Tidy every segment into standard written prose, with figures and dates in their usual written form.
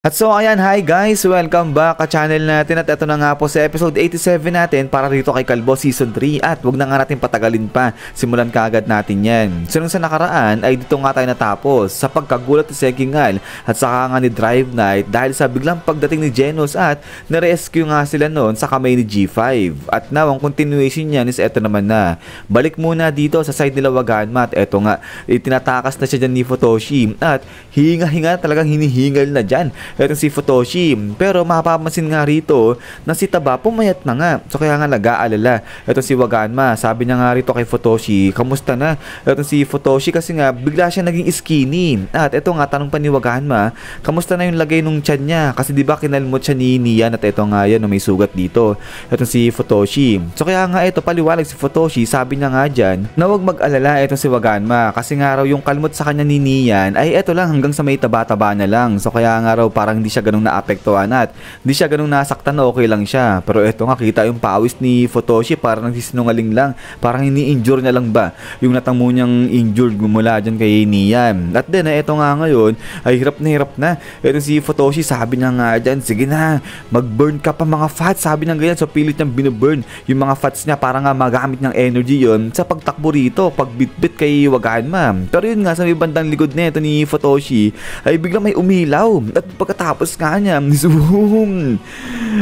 At so ayan, hi guys! Welcome back ka channel natin at ito na nga po sa episode 87 natin para dito kay Kalbo Season 3 at wag na nga natin patagalin pa, simulan kaagad natin yan. So nung sa nakaraan ay dito nga tayo natapos sa pagkagulat ni Sekingal at saka nga ni Drive Knight dahil sa biglang pagdating ni Genos at na-rescue nga sila noon sa kamay ni G5. At now ang continuation niyan is eto naman na. Balik muna dito sa side nila Waganma at eto nga, itinatakas na siya dyan ni Futoshi at hinga-hinga talagang hinihingal na dyan. Ito si Futoshi. Pero mapapansin nga rito na si Taba pumayat na nga. So kaya nga nag-aalala. Ito si Waganma. Sabi niya nga rito kay Futoshi, kamusta na? Ito si Futoshi kasi nga bigla siya naging skinny. At ito nga tanong pa ni Waganma, kamusta na yung lagay nung tiyan niya? Kasi di ba kinalmot siya ni Nian at ito nga yan may sugat dito. Ito si Futoshi. So kaya nga ito paliwanag si Futoshi. Sabi niya nga dyan na wag mag-alala ito si Waganma. Kasi nga raw yung kalmot sa kanya ni Nian ay ito lang hanggang sa may taba-taba na lang. So kaya nga raw parang hindi siya ganung naapektuhan at hindi siya ganung nasaktan, okay lang siya. Pero eto nga kita yung pawis ni Futoshi parang nagsisinungaling lang, parang ini-injure niya lang ba yung natamo niyang injured mula dyan kay Nian. At then eto nga ngayon ay hirap na eto si Futoshi. Sabi niya nga dyan, sige na mag-burn ka pa mga fats, sabi niya ganyan. So pilit niyang binaburn yung mga fats niya para nga magamit ng energy yon sa pagtakbo rito, pagbitbit kay Waganma. Pero yun nga sa may bandang likod nito ni Futoshi ay biglang may umilaw at pagkatapos nga niya, zoom!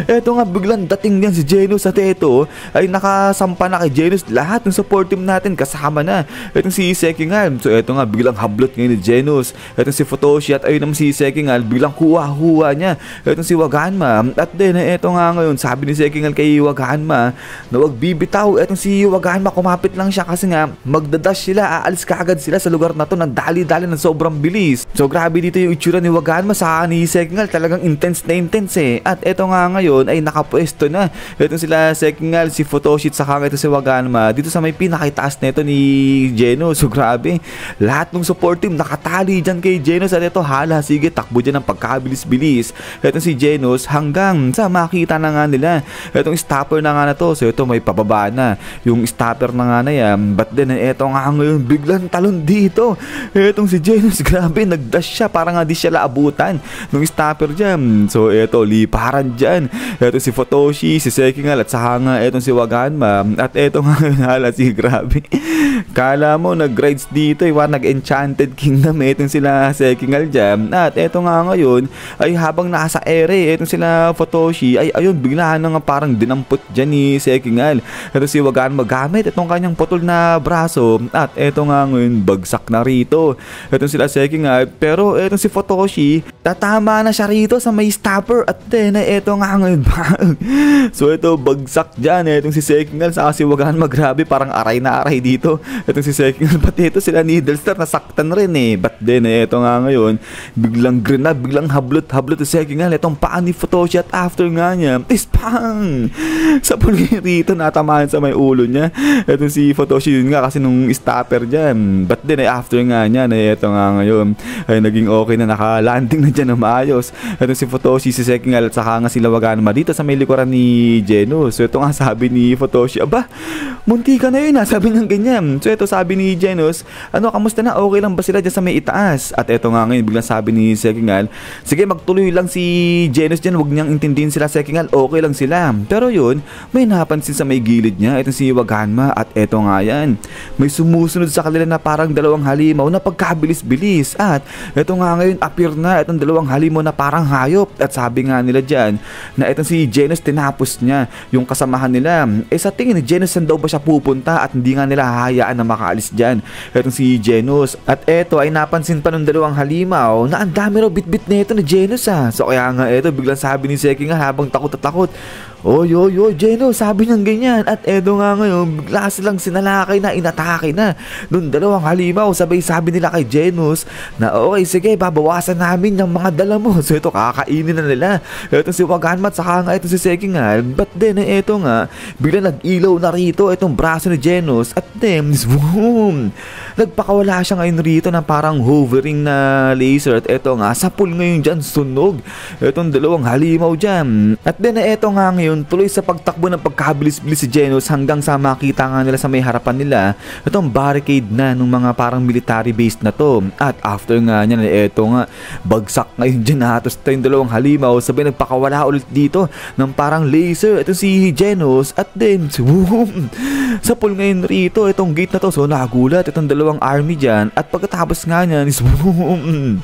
Eto nga, biglang dating yan si Genos at eto ay nakasampa na kay Genos lahat ng support team natin kasama na. Etong si Sekingal. So eto nga, biglang hablot ngayon ni Genos. Etong si Futoshi at ayun naman si Sekingal, biglang huwa-huwa niya. Etong si Waganma. At then, eto nga ngayon, sabi ni Sekingal kay Waganma na wag bibitaw. Etong si Waganma, kumapit lang siya kasi nga magdadash sila, aalis kaagad sila sa lugar na to ng dali-dali ng sobrang bilis. So grabe dito yung itsura ni Waganma sa ni Sekingal, talagang intense na intense eh. At eto nga ngayon ay nakapwesto na. Eto sila Sekingal, si Futoshi at saka ito si Waganma dito sa may pinakitaas na ito ni Genos. So grabe, lahat ng support team nakatali dyan kay Genos at ito hala, sige takbo dyan ng pagkabilis-bilis. Eto si Genos hanggang sa makita na nga nila etong stopper na nga na to. So ito may pababa na yung stopper na nga na yan. But then eto nga ngayon biglang talon dito. Etong si Genos, grabe, nagdash siya para nga di siya laabutan nung stopper dyan. So eto liparan dyan. Eto si Futoshi, si Sekingal at saka nga etong si Waganma. At eto nga hala, si grabe. Kala mo nag-rides dito nag-Enchanted Kingdom etong sila Sekingal dyan. At eto nga ngayon ay habang nasa ere etong sila Futoshi ay ayun biglaan na nga parang dinampot dyan ni Sekingal. Eto si Waganma gamit itong kanyang putol na braso. At eto nga ngayon bagsak na rito etong sila Sekingal. Pero etong si Futoshi tatama na siya rito sa may stopper at then eto nga ngayon so ito bagsak dyan etong si Sekingal saka si Waganma, grabe parang aray na aray dito etong si Sekingal. Pati ito sila Needlestar nasaktan rin eh. But then eto nga ngayon biglang grenade, biglang hablot si Sekingal etong paa ni Futoshi at after nga niya is pang sa puli rito natamaan sa may ulo niya etong si Futoshi. Yun nga kasi nung stopper dyan. But then after nga niya eto nga ngayon ay naging okay na, naka-landing na dyan na maayos etong si Futoshi, si Sekingal at saka nga sila Waganma dito sa may likuran ni Genos. So ito nga sabi ni Futoshi, aba munti ka na yun sabi niya ganyan. So ito sabi ni Genos, ano kamusta na, okay lang ba sila dyan sa may itaas? At ito nga ngayon biglang sabi ni Sekingal, sige magtuloy lang si Genos dyan, wag niyang intindihin sila Sekingal, okay lang sila. Pero yun may napansin sa may gilid niya itong si Waganma at ito nga yan may sumusunod sa kanila na parang dalawang halimaw na pagkabilis-bilis. At ito nga ngayon appear na itong dalawang halimaw na parang hayop. At sabi nga nila dyan na itong si Genos tinapos niya yung kasamahan nila. Sa tingin ni Genos saan daw ba siya pupunta at hindi nga nila hahayaan na makaalis dyan itong si Genos. At eto ay napansin pa ng dalawang halimaw na ang dami raw bitbit na ito ni Genos So kaya nga eto biglang sabi ni Sekingal habang takot at takot, oy Genos, sabi niyang ganyan. At eto nga ngayon bigla silang sinalakay na, inatake na nung dalawang halimaw. Sabay sabi nila kay Genos na okay sige babawasan namin yung mga dala mo. So ito kakainin na nila ito si Waganma at saka nga ito si Sekingal. But then eto nga bigla nag-ilaw na rito itong braso ni Genos at then boom, nagpakawala siya ngayon rito na parang hovering na laser. At eto nga sapul ngayon dyan sunog itong dalawang halimaw dyan. At then eto nga ngayon ngayon, tuloy sa pagtakbo ng pagkabilis-bilis si Genos hanggang sa makita nga nila sa may harapan nila itong barricade na ng mga parang military base na to. At after nga niya, eto nga, bagsak ngayon dyan natos tayong dalawang halimaw, sabay nagpakawala ulit dito ng parang laser. Ito si Genos at then boom! Sa pool ngayon rito, itong gate na to, so nagulat itong dalawang army dyan at pagkatapos nga niyan is boom!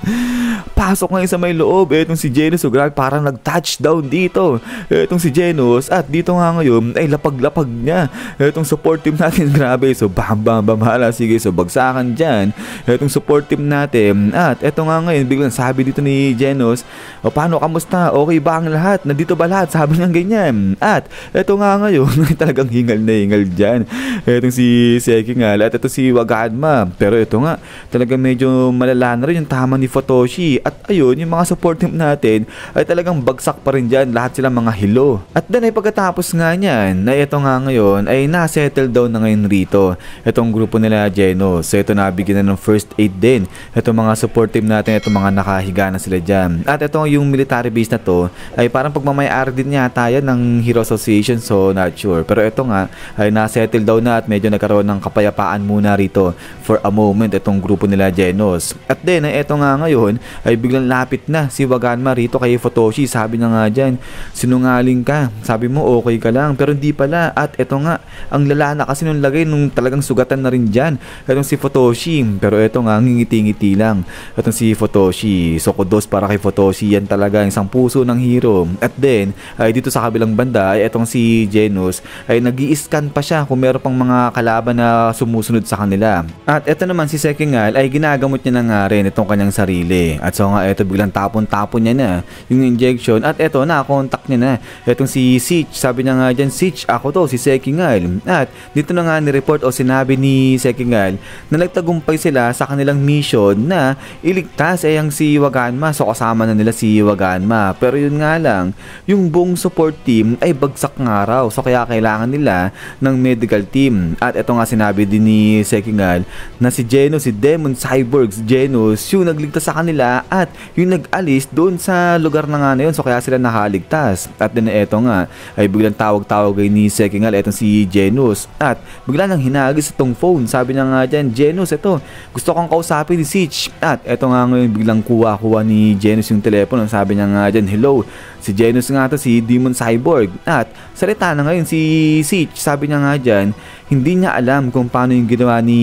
Pasok ngayon sa may loob, etong si Genos, so grabe parang nag-touchdown dito. Etong si Genos at dito nga ngayon ay lapag-lapag niya. Etong support team natin, grabe, so bam bam bam, hala, sige, so bagsakan dyan etong support team natin. At eto nga ngayon, biglang sabi dito ni Genos, o paano, kamusta, okay ba ang lahat, nandito ba lahat, sabi niya ganyan. At eto nga ngayon ay talagang hingal na hingal dyan etong si Sekingal at eto si Waganma. Pero eto nga, talagang medyo malala na rin yung tama ni Futoshi. At ayun, yung mga support team natin ay talagang bagsak pa rin dyan, lahat sila mga hilo. At then ay pagkatapos nga niyan, na ito nga ngayon ay na-settle down na ngayon rito itong grupo nila Genos. So ito, nabigyan na ng first aid din itong mga support team natin, itong mga nakahiga na sila dyan. At ito yung military base na to ay parang pagmamayari din yata yan ng Hero Association, so not sure. Pero ito nga ay na-settle down na at medyo nagkaroon ng kapayapaan muna rito for a moment itong grupo nila Genos. At then ay ito nga ngayon ay biglang lapit na si Waganma rito kay Futoshi. Sabi na nga dyan, sinungaling ka, sabi mo okay ka lang, pero hindi pala. At eto nga, ang lala na kasi nung lagay nung talagang sugatan na rin dyan etong si Futoshi. Pero eto nga, ngingiti-ngiti lang etong si Futoshi. So kudos para kay Futoshi, yan talaga isang puso ng hero. At then ay dito sa kabilang banda ay etong si Genos ay nag-i-scan pa siya kung meron pang mga kalaban na sumusunod sa kanila. At eto naman si Sekingal ay ginagamot niya na nga rin itong kanyang sarili. At so nga eto, biglang tapon-tapon niya na yung injection. At eto, na-contact niya na etong si Sitch. Sabi niya nga dyan, Sitch, ako to, si Sekingal. At dito na nga ni-report o sinabi ni Sekingal na nagtagumpay sila sa kanilang mission na iligtas ay ang si Waganma. So kasama na nila si Waganma. Pero yun nga lang, yung buong support team ay bagsak nga raw. So kaya kailangan nila ng medical team. At eto nga sinabi din ni Sekingal na si Genos, si Demon Cyborgs Genos, yung nagligtas sa kanila at yung nag-alis doon sa lugar na nga na yun. So kaya sila nakaligtas. At then eto nga ay biglang tawag-tawag ni Sekingal etong si Genos. At biglang nang hinagis itong phone. Sabi niya nga dyan, Genos, eto, gusto kong kausapin ni Sitch. At eto nga ngayon, biglang kuha-kuha ni Genos yung telepono. Sabi niya nga dyan, hello, si Genos nga to, si Demon Cyborg. At salita na ngayon si Sitch. Sabi niya nga dyan, hindi niya alam kung paano yung ginawa ni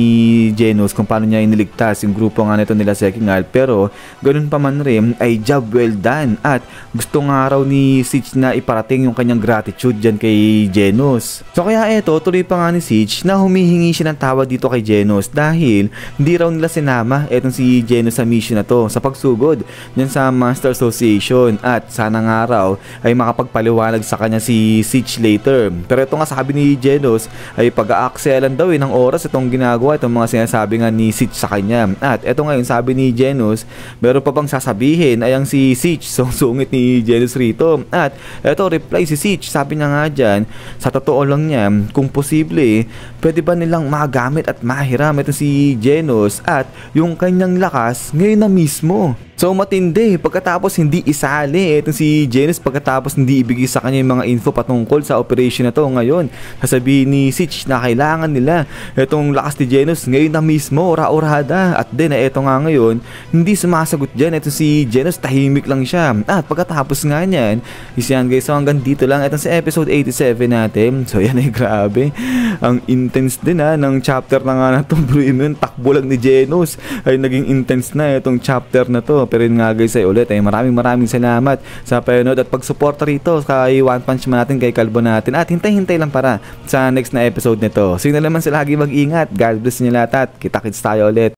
Genos, kung paano niya iniligtas yung grupo nga nito nila Sekingal, pero ganun pa man rin ay job well done. At gusto nga raw ni Sitch na iparating yung kanyang gratitude dyan kay Genos. So kaya eto, tuloy pa nga ni Sitch na humihingi siya ng tawad dito kay Genos dahil hindi raw nila sinama etong si Genos sa mission na to sa pagsugod dyan sa Master Association. At sana nga raw ay makapagpaliwanag sa kanya si Sitch later. Pero ito nga sabi ni Genos ay pag-aakselan daw ng oras itong ginagawa, itong mga sinasabi nga ni Sitch sa kanya. At ito ngayon sabi ni Genos, meron pa bang sasabihin ay ang si Sitch. So sungit ni Genos rito. At ito reply si Sitch, sabi niya nga dyan, sa totoo lang niya, kung posible, pwede ba nilang magamit at mahiram ito si Genos at yung kanyang lakas ngayon na mismo. So matindi, pagkatapos hindi isali itong si Genos, pagkatapos hindi ibigay sa kanya yung mga info patungkol sa operation na to, ngayon sasabihin ni Sitch na kailangan nila itong lakas ni Genos ngayon na mismo, ora-orada. At then eto nga ngayon, hindi sumasagot dyan itong si Genos, tahimik lang siya. At pagkatapos nga niyan, isyan guys, so hanggang dito lang itong sa episode 87 natin. So yan ay grabe, ang intense din ng chapter na nga na to bro. Yun, takbo lang ni Genos ay naging intense na itong chapter na to. Pero yun nga guys ay ulit ay maraming salamat sa panonood at pagsuporta rito kay One Punch Man natin, kay Kalbo natin. At hintay-hintay lang para sa next na episode nito. So yun na naman, sila lagi mag-ingat. God bless niyo lahat at kita-kits tayo ulit.